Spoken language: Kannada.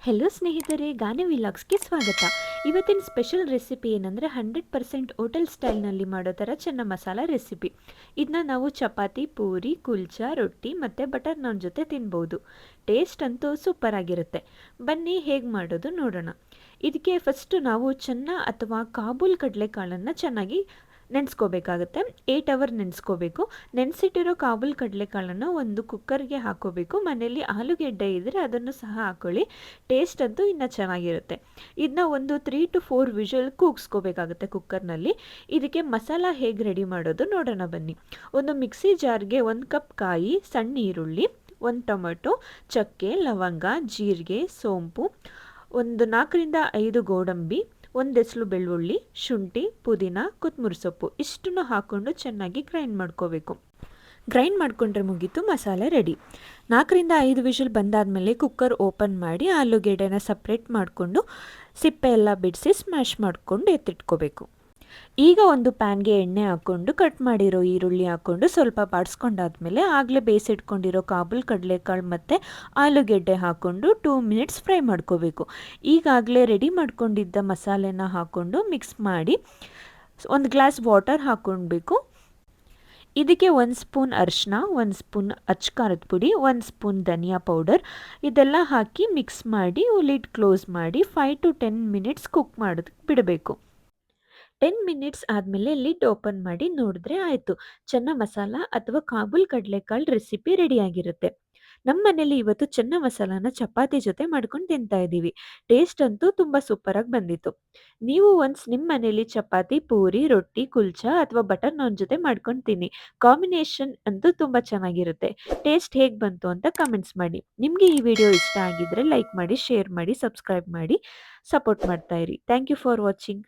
ಹೆಲೋ ಸ್ನೇಹಿತರೆ, ಗಾನ ವಿಲಾಗ್ಸ್ಗೆ ಸ್ವಾಗತ. ಇವತ್ತಿನ ಸ್ಪೆಷಲ್ ರೆಸಿಪಿ ಏನಂದರೆ 100% ಹೋಟೆಲ್ ಸ್ಟೈಲ್ನಲ್ಲಿ ಮಾಡೋ ಥರ ಚೆನ್ನ ಮಸಾಲ ರೆಸಿಪಿ. ಇದನ್ನ ನಾವು ಚಪಾತಿ, ಪೂರಿ, ಕುಲ್ಚಾ, ರೊಟ್ಟಿ ಮತ್ತು ಬಟರ್ ನಾನ್ ಜೊತೆ ತಿನ್ಬೋದು. ಟೇಸ್ಟ್ ಅಂತೂ ಸೂಪರ್ ಆಗಿರುತ್ತೆ. ಬನ್ನಿ ಹೇಗೆ ಮಾಡೋದು ನೋಡೋಣ. ಇದಕ್ಕೆ ಫಸ್ಟು ನಾವು ಚೆನ್ನ ಅಥವಾ ಕಾಬೂಲ್ ಕಡಲೆಕಾಳನ್ನು ಚೆನ್ನಾಗಿ ನೆನೆಸ್ಕೋಬೇಕಾಗುತ್ತೆ. 8 ಅವರ್ ನೆನೆಸ್ಕೋಬೇಕು. ನೆನೆಸಿಟ್ಟಿರೋ ಕಾಬೂಲ್ ಕಡಲೆಕಾಳನ್ನು ಒಂದು ಕುಕ್ಕರ್ಗೆ ಹಾಕೋಬೇಕು. ಮನೆಯಲ್ಲಿ ಆಲೂಗೆಡ್ಡೆ ಇದ್ದರೆ ಅದನ್ನು ಸಹ ಹಾಕ್ಕೊಳ್ಳಿ. ಟೇಸ್ಟ್ ಅಂತೂ ಇನ್ನೂ ಚೆನ್ನಾಗಿರುತ್ತೆ. ಇದನ್ನ ಒಂದು 3 to 4 ವಿಷಲ್ ಕೂಗಿಸ್ಕೋಬೇಕಾಗುತ್ತೆ ಕುಕ್ಕರ್ನಲ್ಲಿ. ಇದಕ್ಕೆ ಮಸಾಲ ಹೇಗೆ ರೆಡಿ ಮಾಡೋದು ನೋಡೋಣ ಬನ್ನಿ. ಒಂದು ಮಿಕ್ಸಿ ಜಾರ್ಗೆ 1 ಕಪ್ ಕಾಯಿ, ಸಣ್ಣ ಈರುಳ್ಳಿ, 1 ಟೊಮೆಟೊ, ಚಕ್ಕೆ, ಲವಂಗ, ಜೀರಿಗೆ, ಸೋಂಪು, ಒಂದು 4 ರಿಂದ 5 ಗೋಡಂಬಿ, 1 ಎಸಳು ಬೆಳ್ಳುಳ್ಳಿ, ಶುಂಠಿ, ಪುದೀನ, ಕೊತ್ತಂಬರಿ ಸೊಪ್ಪು ಇಷ್ಟನ್ನು ಹಾಕ್ಕೊಂಡು ಚೆನ್ನಾಗಿ ಗ್ರೈಂಡ್ ಮಾಡ್ಕೋಬೇಕು. ಗ್ರೈಂಡ್ ಮಾಡಿಕೊಂಡ್ರೆ ಮುಗೀತು, ಮಸಾಲೆ ರೆಡಿ. 4 ರಿಂದ 5 ವಿಷಲ್ ಬಂದಾದಮೇಲೆ ಕುಕ್ಕರ್ ಓಪನ್ ಮಾಡಿ ಆಲೂಗೆಡ್ಡೆನ ಸಪ್ರೇಟ್ ಮಾಡಿಕೊಂಡು ಸಿಪ್ಪೆ ಎಲ್ಲ ಬಿಡಿಸಿ ಸ್ಮ್ಯಾಶ್ ಮಾಡಿಕೊಂಡು ಎತ್ತಿಟ್ಕೋಬೇಕು. ಈಗ ಒಂದು ಪ್ಯಾನ್ಗೆ ಎಣ್ಣೆ ಹಾಕ್ಕೊಂಡು ಕಟ್ ಮಾಡಿರೋ ಈರುಳ್ಳಿ ಹಾಕ್ಕೊಂಡು ಸ್ವಲ್ಪ ಬಾಡಿಸ್ಕೊಂಡಾದ್ಮೇಲೆ ಆಗಲೇ ಬೇಯಿಸಿಟ್ಕೊಂಡಿರೋ ಕಾಬೂಲ್ ಕಡಲೆಕಾಳು ಮತ್ತು ಆಲೂಗೆಡ್ಡೆ ಹಾಕ್ಕೊಂಡು 2 ಮಿನಿಟ್ಸ್ ಫ್ರೈ ಮಾಡ್ಕೋಬೇಕು. ಈಗಾಗಲೇ ರೆಡಿ ಮಾಡ್ಕೊಂಡಿದ್ದ ಮಸಾಲೆನ ಹಾಕ್ಕೊಂಡು ಮಿಕ್ಸ್ ಮಾಡಿ 1 ಗ್ಲಾಸ್ ವಾಟರ್ ಹಾಕ್ಕೊಳ್ಬೇಕು. ಇದಕ್ಕೆ 1 ಸ್ಪೂನ್ ಅರಿಶಿನ, 1 ಸ್ಪೂನ್ ಅಚ್ಕಾರದ ಪುಡಿ, 1 ಸ್ಪೂನ್ ಧನಿಯಾ ಪೌಡರ್ ಇದೆಲ್ಲ ಹಾಕಿ ಮಿಕ್ಸ್ ಮಾಡಿ ಲಿಡ್ ಕ್ಲೋಸ್ ಮಾಡಿ 5 to 10 ಮಿನಿಟ್ಸ್ ಕುಕ್ ಮಾಡೋದಕ್ಕೆ ಬಿಡಬೇಕು. 10 ಮಿನಿಟ್ಸ್ ಆದಮೇಲೆ ಲಿಡ್ ಓಪನ್ ಮಾಡಿ ನೋಡಿದ್ರೆ ಆಯಿತು, ಚೆನ್ನ ಮಸಾಲ ಅಥವಾ ಕಾಬೂಲ್ ಕಡಲೆಕಾಳು ರೆಸಿಪಿ ರೆಡಿಯಾಗಿರುತ್ತೆ. ನಮ್ಮ ಮನೇಲಿ ಇವತ್ತು ಚೆನ್ನ ಮಸಾಲಾನ ಚಪಾತಿ ಜೊತೆ ಮಾಡ್ಕೊಂಡು ತಿಂತಾ ಇದ್ದೀವಿ. ಟೇಸ್ಟ್ ಅಂತೂ ತುಂಬ ಸೂಪರಾಗಿ ಬಂದಿತ್ತು. ನೀವು ಒನ್ಸ್ ನಿಮ್ಮ ಮನೇಲಿ ಚಪಾತಿ, ಪೂರಿ, ರೊಟ್ಟಿ, ಕುಲ್ಚಾ ಅಥವಾ ಬಟರ್ ನಾನ್ ಜೊತೆ ಮಾಡ್ಕೊಂಡು ತಿನ್ನಿ. ಕಾಂಬಿನೇಷನ್ ಅಂತೂ ತುಂಬ ಚೆನ್ನಾಗಿರುತ್ತೆ. ಟೇಸ್ಟ್ ಹೇಗೆ ಬಂತು ಅಂತ ಕಮೆಂಟ್ಸ್ ಮಾಡಿ. ನಿಮಗೆ ಈ ವಿಡಿಯೋ ಇಷ್ಟ ಆಗಿದ್ರೆ ಲೈಕ್ ಮಾಡಿ, ಶೇರ್ ಮಾಡಿ, ಸಬ್ಸ್ಕ್ರೈಬ್ ಮಾಡಿ, ಸಪೋರ್ಟ್ ಮಾಡ್ತಾ ಇರಿ. Thank you for watching.